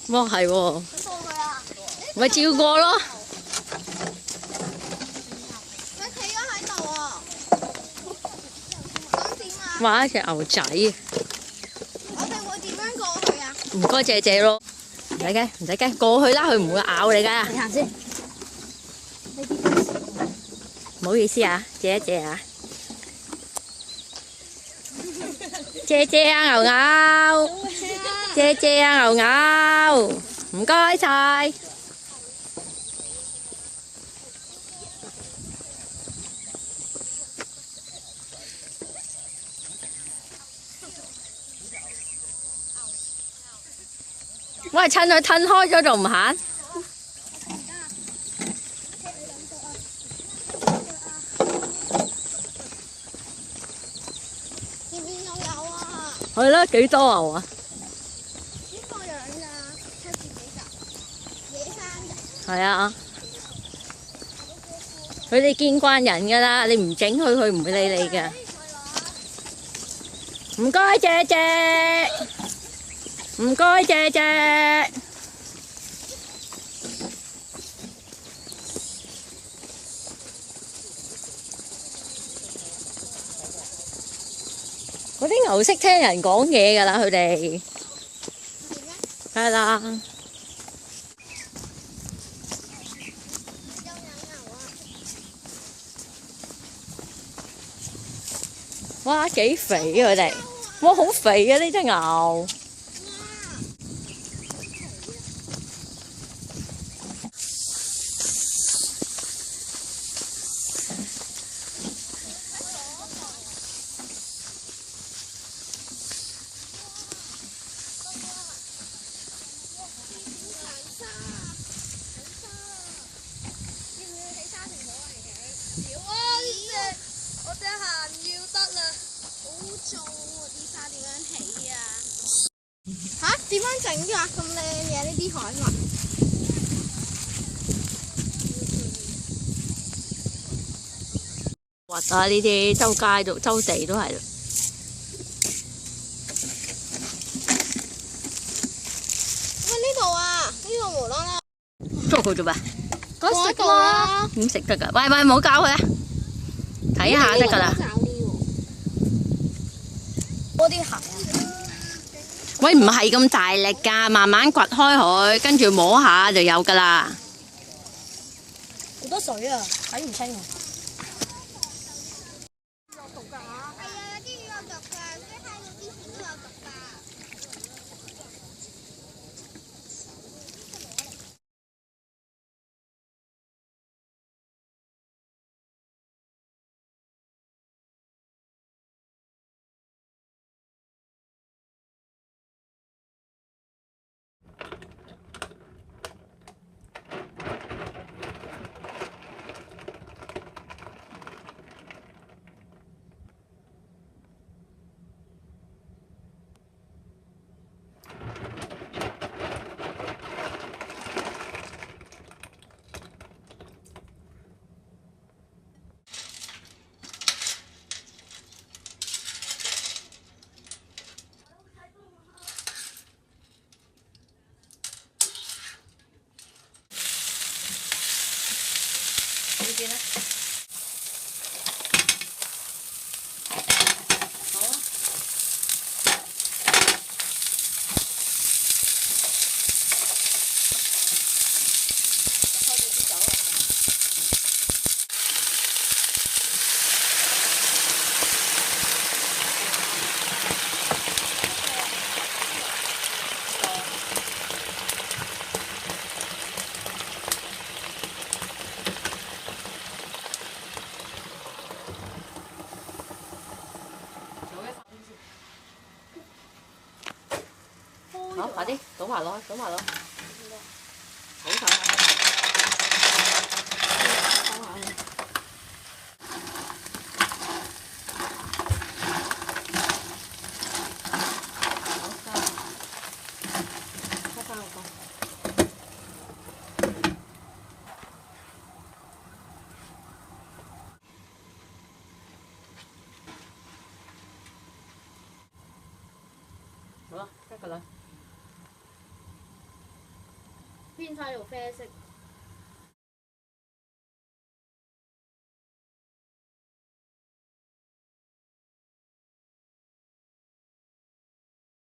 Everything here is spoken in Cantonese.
哇，係喎，過去啊！咪照過咯。佢企咗喺度喎，咁點啊？哇，一隻牛仔，我哋會點樣過去啊？唔該謝謝咯。唔使驚，唔使驚，過去啦，佢唔會咬你㗎。你行先。唔好意思啊，借一借啊。借借啊，牛牛，借借啊，牛牛，唔該晒。喂，趁佢褪開咗仲唔行？前面又有啊！係啦，幾多牛啊？呢個樣㗎，睇自己㗎，野生㗎。係啊，佢哋見慣人㗎啦，你唔整佢，佢唔會理你㗎。唔該，謝謝。唔該，謝謝。嗰啲牛識聽人講嘢㗎啦，佢哋。係啦。哇，幾肥啊佢哋！哇，好肥啊呢隻牛！我隻鞋唔要得啦，好重喎！啲沙點樣起啊？嚇？點樣整㗎？咁靚嘅呢啲海紋。核啊！呢啲周街度、周地都係。喂，呢度啊，呢度無啦啦。捉佢做咩？嗰度啦。點食得㗎？喂喂，唔好搞佢啊！睇下得㗎啦。嗰啲鞋啊。喂，唔係咁大力㗎，慢慢掘開佢，跟住摸下就有㗎啦。好多水啊，睇唔清啊。有毒㗎嚇！係啊，有啲魚有毒㗎，所以睇到啲錢都有毒㗎。呢邊咧？好啊。開住支酒啊！好，快啲倒埋落去，倒埋落去。好晒啦！好啦，得㗎啦。編晒條啡色。